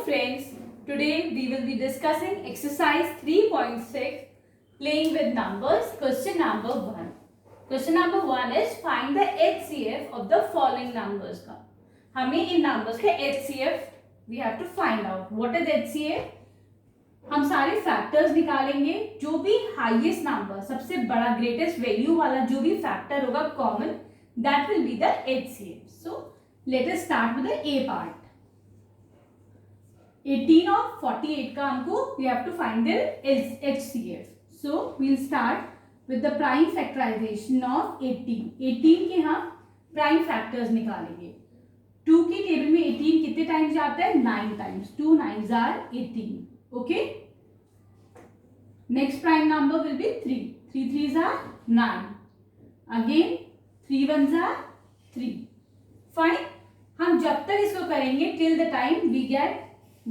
friends, today we will be discussing exercise 3.6 playing with numbers. Question number 1. Question number 1 is find the HCF of the following numbers. हमें इन numbers के HCF we have to find out. What is HCF? हम सारे factors निकालेंगे, जो भी highest number सबसे बड़ा greatest value वाला जो भी फैक्टर होगा common, that will be the HCF. So let us start with the A part. 18 और 48 का हमको we have to find their HCF. So we will start with the prime factorization of 18. 18 के हम prime factors निकालेंगे. 2 की table में 18 कितने times जाता है? 9 times. 2 9s are 18. Okay. Next prime number will be 3. 3 3s are 9. Again 3 1s are 3. Fine. हम जब तक इसको करेंगे till the time we get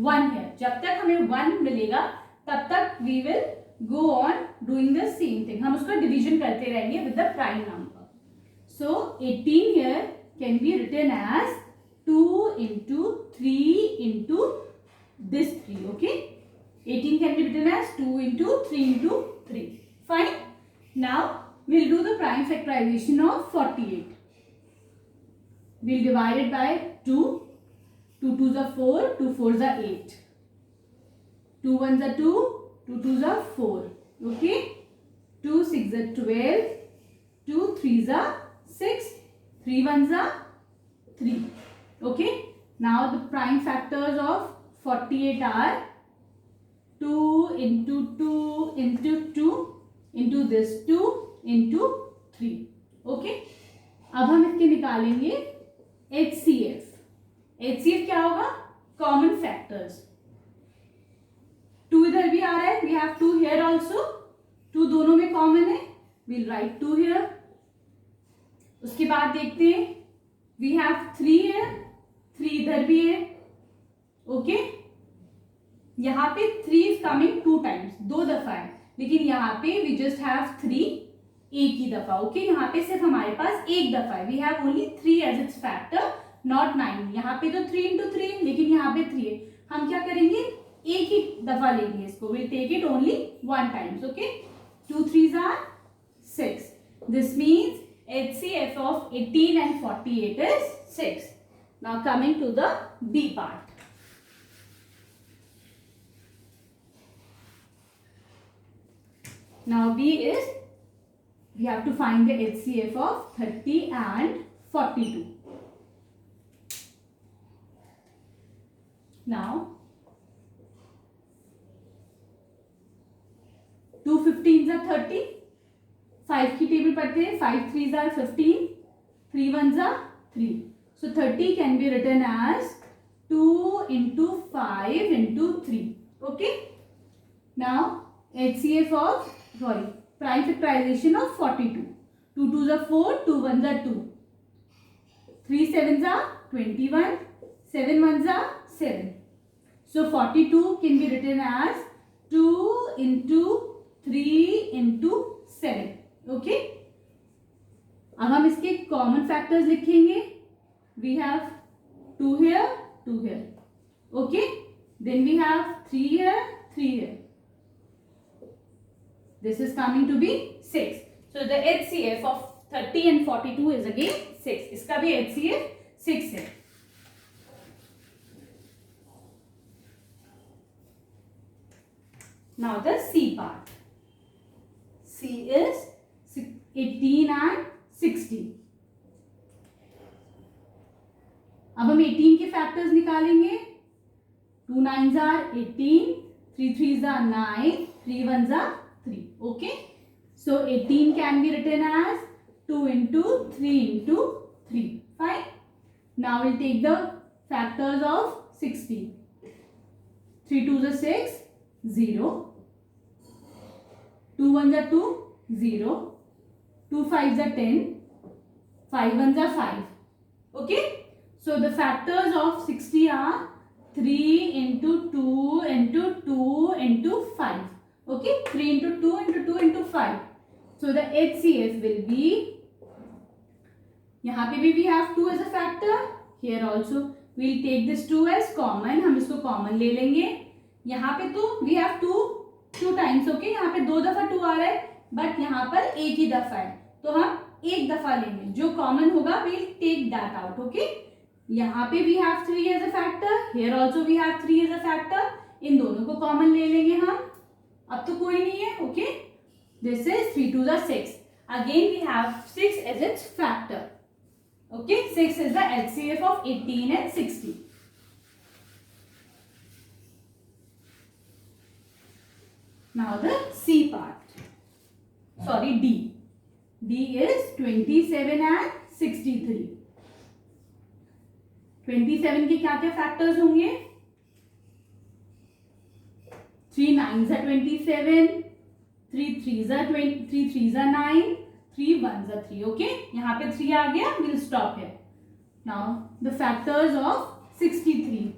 1 here. जब तक हमें 1 मिलेगा तब तक we will go on doing the same thing. हम उसका division करते रहेंगे with the prime number. So 18 here can be written as 2 into 3 into this 3. Okay. 18 can be written as 2 into 3 into 3. Fine. Now we'll do the prime factorization of 48. We'll divide it by 2. 2 2s are 4. 2 4s are 8. 2 1s are 2. 2 2s are 4. Okay. 2 6s are 12. 2 3s are 6. 3 1s are 3. Okay. Now the prime factors of 48 are 2 into 2 into 2 into this 2 into 3. Okay. अब हम इसके निकालेंगे HCF. HCF क्या होगा? Common factors. 2 इधर भी आ रहा है. We have 2 here also. 2 दोनों में कॉमन है. We'll write 2 here. उसके बाद देखते हैं. We have 3 here. 3 इधर भी है. Okay. यहाँ पे 3 इज कमिंग 2 टाइम्स, 2 दफा है, लेकिन यहाँ पे वी जस्ट हैव 3 एक ही दफा. ओके. यहाँ पे सिर्फ हमारे पास एक दफा है. We have only 3 as its factor, not 9. यहाँ पे तो 3 into 3 लेकिन यहाँ पे 3 है. हम क्या करेंगे? एक ही दफा लेंगे इसको. Will take it only 1 times. Okay. 2 3s are 6. This means HCF of 18 and 48 is 6. Now coming to the B part. Now B is, we have to find the HCF of 30 and 42. Now 2 15s are 30. 5 की table पढ़ते हैं. 5 3s are 15. 3 1s are 3. So 30 can be written as 2 into 5 into 3. Okay. Now HCF of prime factorization of 42. 2 2s are 4. 2 1s are 2. 3 7s are 21. 7 1s are 7. So 42 can be written as 2 into 3 into 7. Okay. अब हम इसके common factors लिखेंगे. We have 2 here, 2 here. Okay. Then we have 3 here, 3 here. This is coming to be 6. So the HCF of 30 and 42 is again 6. इसका भी HCF 6 है. Now the C part. C is 18 and 60. अब हम 18 के factors निकालेंगे. 2 9s are 18. 3 3s are 9. 3 1s are 3. Okay. So 18 can be written as 2 into 3 into 3. Fine. Now we'll take the factors of 60. 3 2s are 6. 0. 2 1s are 2. 0. 2 5s are 10. 5 1s are 5. Okay. So the factors of 60 are 3 into 2 into 2 into 5. Okay, 3 into 2 into 2 into 5. So the HCF will be, यहाँ पे भी we have 2 as a factor. Here also we'll take this 2 as common. हम इसको common common ले लेंगे। यहाँ पे तो we have two times, okay, यहाँ पे 2 दफा 2 आ रहा है, बट यहाँ पर एक ही दफा है, तो हम एक दफा लेंगे, जो कॉमन होगा we'll take that out, okay. यहाँ पे we have 3 as a factor, here also we have 3 as a factor, इन दोनों को कॉमन ले लेंगे हम। अब तो कोई नहीं है, okay, this is 3 2 is 6, again we have 6 as its factor, okay, 6 is the HCF of 18 and 60. Now the C part, sorry D. D is 27 and 63. 27 के क्या क्या फैक्टर्स होंगे? 3 9s are 27, 3 3s are 20, 3 3s are 9, 3 1s are 3. Okay, यहाँ पे 3 आ गया. We'll stop here. Now the factors of 63.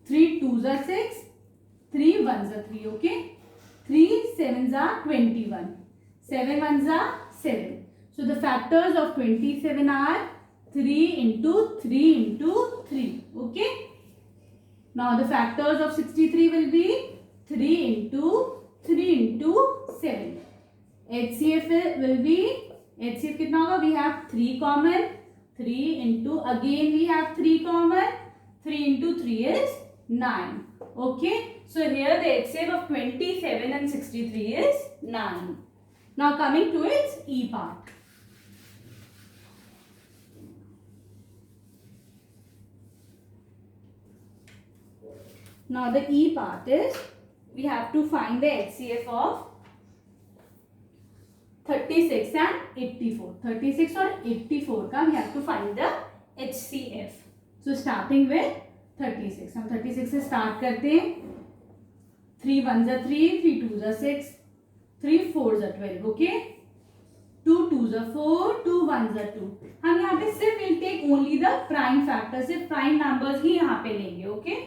3 2s are 6, 3 1s are 3. Okay, 3 7s are 21, 7 1s are 7. So the factors of 27 are 3 into 3 into 3. Okay. Now the factors of 63 will be 3 into 3 into 7. HCF will be, HCF कितना होगा? We have 3 common, 3 into, again we have 3 common, 3 into 3 is 9. Okay. So here the HCF of 27 and 63 is 9. Now coming to its E part. Now the E part is, we have to find the HCF of 36 and 84. 36 और 84 का we have to find the HCF. So starting with 36. हम 36 से start करते हैं. 3 1s are 3, 3 2s are 6, 3 4s are 12. Okay. 2 2s are 4, 2 1s are 2. हम यहाँ पे सिर्फ we'll take only the prime factor, सिर्फ prime numbers ही यहाँ पे लेंगे. Okay.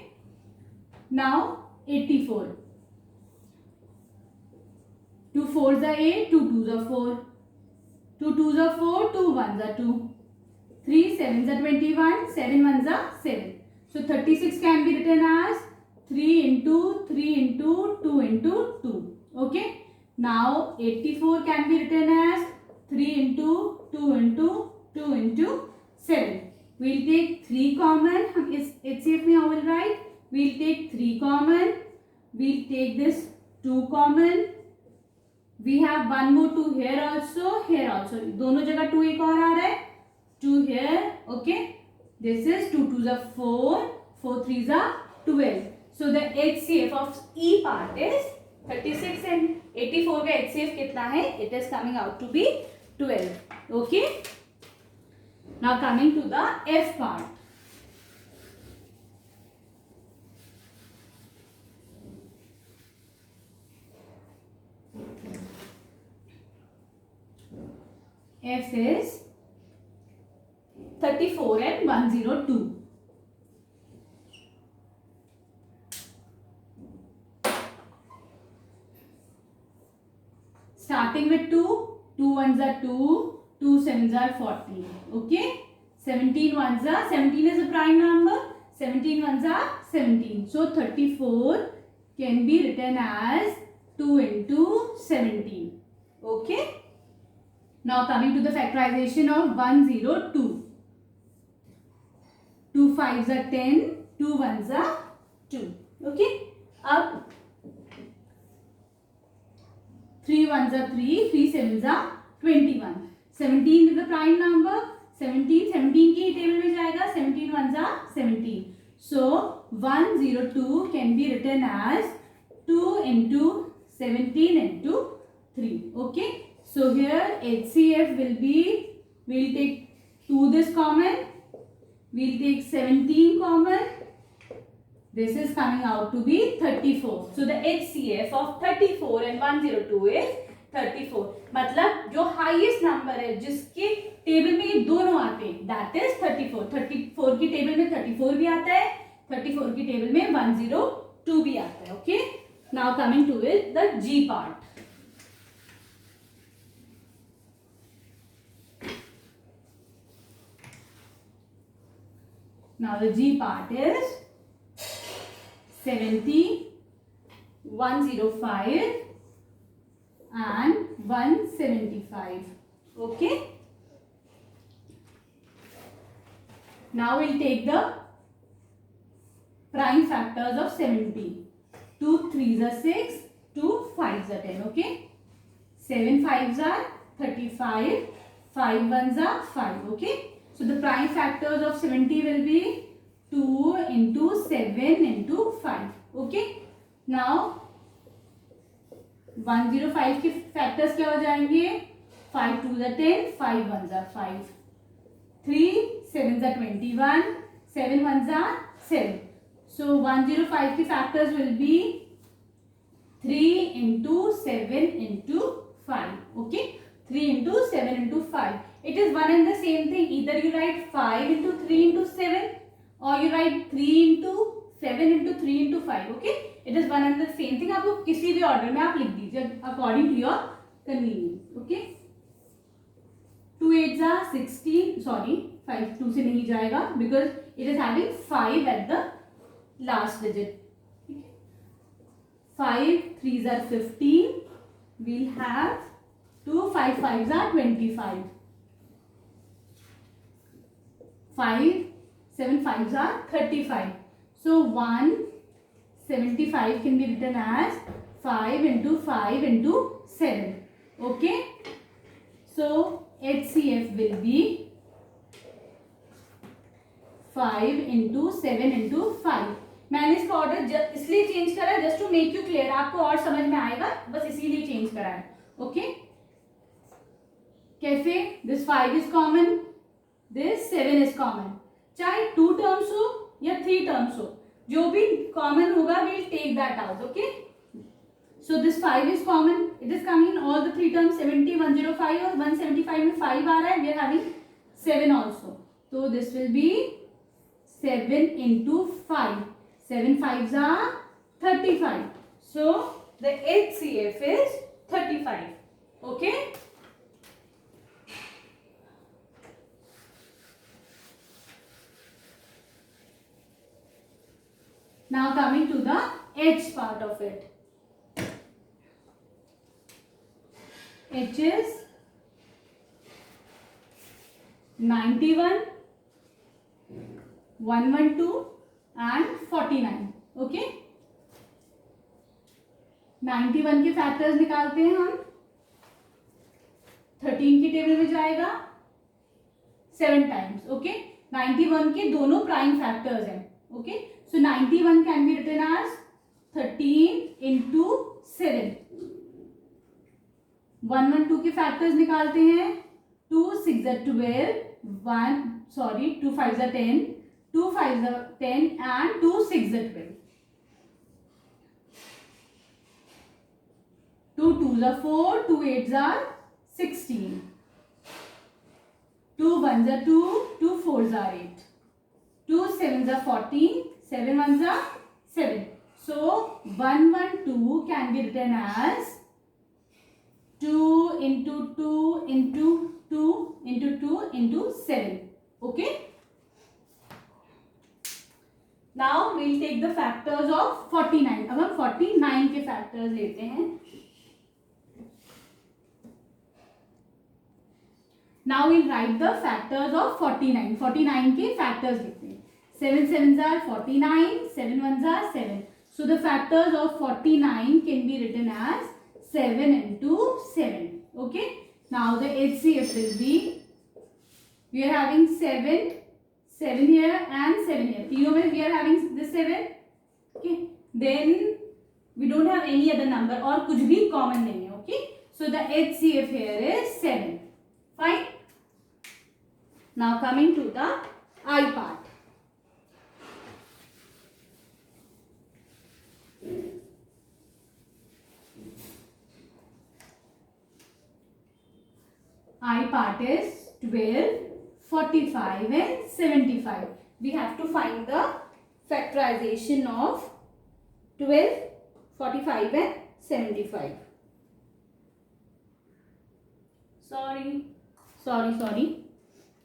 Now 84. 2 4s are 8, 2 2s are 4, 2 2s are 4, 2 1s are 2, 3 7s are 21, 7 1s are 7. So 36 can be written as 3 into 3 into 2 into 2. Okay. Now 84 can be written as 3 into 2 into 2 into 7. We'll take 3 common. हम इस HCF में how will write? We'll take 3 common. We'll take this 2 common. We have one more 2 here also. Here also. दोनों जगह 2 एक और आ रहा है. 2 here. Okay. This is 2 2s are 4. 4 3s are 12. So the HCF of E part is 36 and 84 का HCF कितना है? It is coming out to be 12. Okay. Now coming to the F part. F is 34 and 102. Starting with 2, 2 1s are 2, 2 7s are 14. Okay. 17 1s are, 17 is a prime number, 17 1s are 17. So 34 can be written as 2 into 17. Okay. Now coming to the factorization of 102. 2 5s are 10, 2 1s are 2. Okay. Up 3 1s are 3, 3 7s are 21. 17 is the prime number. 17 की table में जाएगा. 17 1s are 17. So 102 can be written as 2 into 17 into 3. Okay. So here HCF will be, we'll take 2 this common. We'll take 17 common. This is coming out to be 34. So the HCF of 34 and 102 is 34. मतलब जो highest number है जिसके table में ये दोनों आते हैं, that is 34. 34 की टेबल में 34 भी आता है, 34 की टेबल में 102 भी आता है. Okay. Now coming to it, the G part. Now the G part is 70, 105 and 175. Okay. Now we'll take the prime factors of 70. 2 3s are 6, 2 5s are 10. Okay. 7 5s are 35, 5 1s are 5. Okay. So the prime factors of 70 will be 2 into 7 into 5. Okay. Now 105 के factors क्या हो जाएंगे? 5 2s are 10, 5 1s are 5, 3 7s are 21, 7 1s are 7. So 105 के factors will be 3 into 7 into 5. Okay, 3 into 7 into 5. It is one and the same thing. Either you write 5 into 3 into 7 or you write 3 into 7 into 3 into 5. Okay, it is one and the same thing. आपको किसी भी order में आप लिख दीजिए according to your convenience. Okay, 2 8s are 16. Sorry, 5 2 से नहीं जाएगा because it is having 5 at the last digit. 5 3s are 15. We'll have 2 5 5s are 25. 5 7 5s are 35. So 175 can be written as 5 into 5 into 7. Okay. So HCF will be 5 into 7 into 5. मैंने इसका order इसलिए change करा है just to make you clear, आपको और समझ में आएगा, बस इसीलिए चेंज करा है. ओके. कैसे? This 5 is common, this 7 is common. चाहे 2 टर्म्स हो या 3 टर्म्स हो, जो भी कॉमन होगा we will take that out. Okay. So this 5 is common, it is coming in all the 3 terms. 70 105 और 175 में 5 आ रहा है. We are having 7 also. तो this will be 7 into 5. 7 5s are 35. So the HCF is 35. Okay. Now coming to the H part of it. H is 91, 112 and 49. Okay. 91 के factors निकालते हैं हम. 13 की टेबल में जाएगा 7 टाइम्स. ओके. 91 के दोनों प्राइम फैक्टर्स हैं. Okay. So 91 can be written as 13 into 7. 112 के फैक्टर्स निकालते हैं. 2 6 are 12, 2 5s are 10, 2 5s are 10 and 2 6s are 12. 2 2s are 4, 2 8s are 16. 2 1s are 2, 2 4s are 8. 2 7s are 14, 7 1s are 7. So 112 can be written as 2 into 2 into 2 into 2 into 7. Okay. Now we'll take the factors of 49. अब हम 49 के factors लेते हैं. Now we'll write the factors of 49. 49 के factors लिखते हैं. 7 7s are 49, 7 1s are 7. So the factors of 49 can be written as 7 into 7. Okay. Now the HCF will be, we are having 7 here and 7 here. तीनों में we are having this 7. Okay. Then we don't have any other number और कुछ भी common नहीं है. Okay. So the HCF here is 7. Fine. Now coming to the I part. I part is 12, 45 and 75. We have to find the factorization of 12, 45 and 75. Sorry.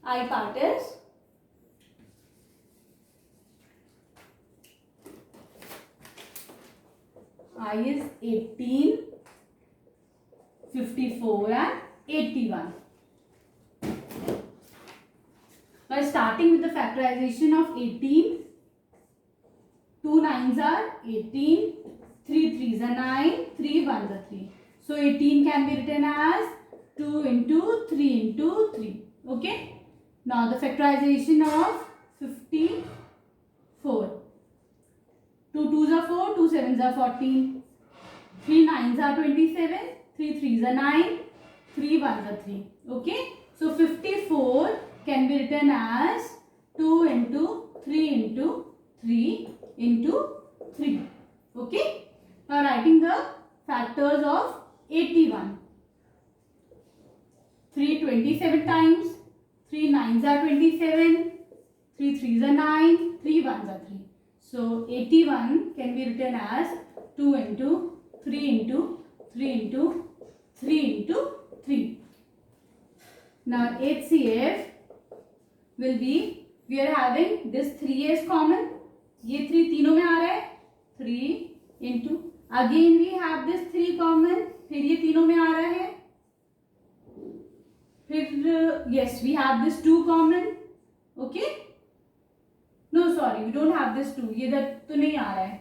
I part is I is 18, 54 and 81. Now starting with the factorization of 18, 2 9s are 18, 3 3s are 9, 3 1s are 3. So 18 can be written as 2 into 3 into 3. Okay. Now the factorization of 54. 2 2s are 4, 2 7s are 14, 3 9s are 27, 3 3s are 9, 3 1s are 3. Okay. So 54 can be written as 2 into 3 into 3 into 3. Okay. Now writing the factors of 81. 3 27 times, 3 9s are 27, 3 3s are 9, 3 1s are 3. So 81 can be written as 2 into 3 into 3 into 3 into 3. Now HCF will be, we are having this 3 is common. ये 3 तीनों में आ रहा है. 3 into, again we have this 3 common. फिर ये तीनों में आ रहा है. फिर yes, we have this 2 common. Okay. No, sorry, we don't have this 2. ये तो नहीं आ रहा है.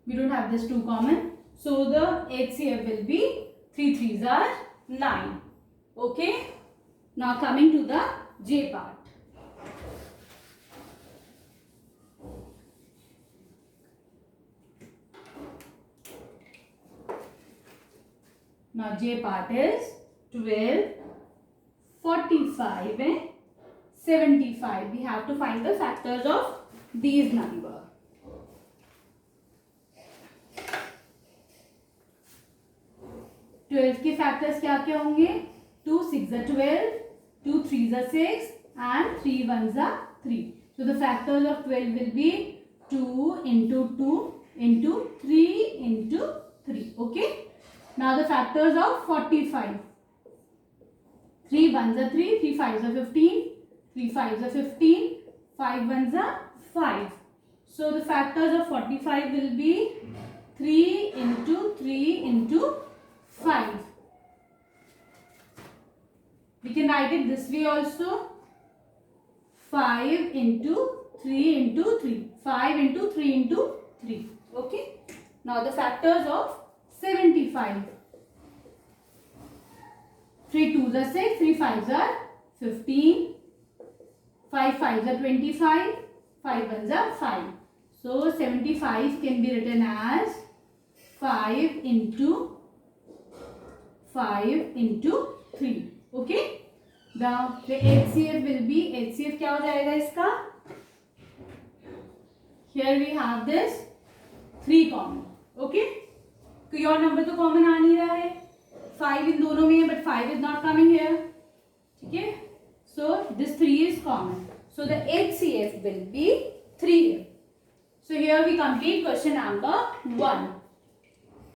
We don't have this 2 common. So the HCF will be 3 3s are 9. Okay. Now coming to the J part. Now J part is 12, 45 and 75. We have to find the factors of these numbers. 12 के factors क्या क्या होंगे? 2 6s are 12, 2 3s are 6 and 3 1s are 3. So the factors of 12 will be 2 into 2 into 3 into 3. Okay. Now the factors of 45. 3 1s are 3, 3 5s are 15, 3 5s are 15, 5 1s are 5. So the factors of 45 will be 3 into 3 into 5. We can write it this way also. 5 into 3 into 3. 5 into 3 into 3. Okay. Now the factors of 75. 3 2s are 6, 3 5s are 15, 5 5s are 25, 5 1s are 5. So 75 can be written as 5 into 3. Okay. Now the HCF will be, HCF क्या हो जाएगा इसका? Here we have this 3 common. Okay. कोई और number तो common आ नहीं रहा है. 5 इन दोनों में है, but 5 is not coming here. ठीक है. So this 3 is common. So the HCF will be 3. So here we complete question number 1.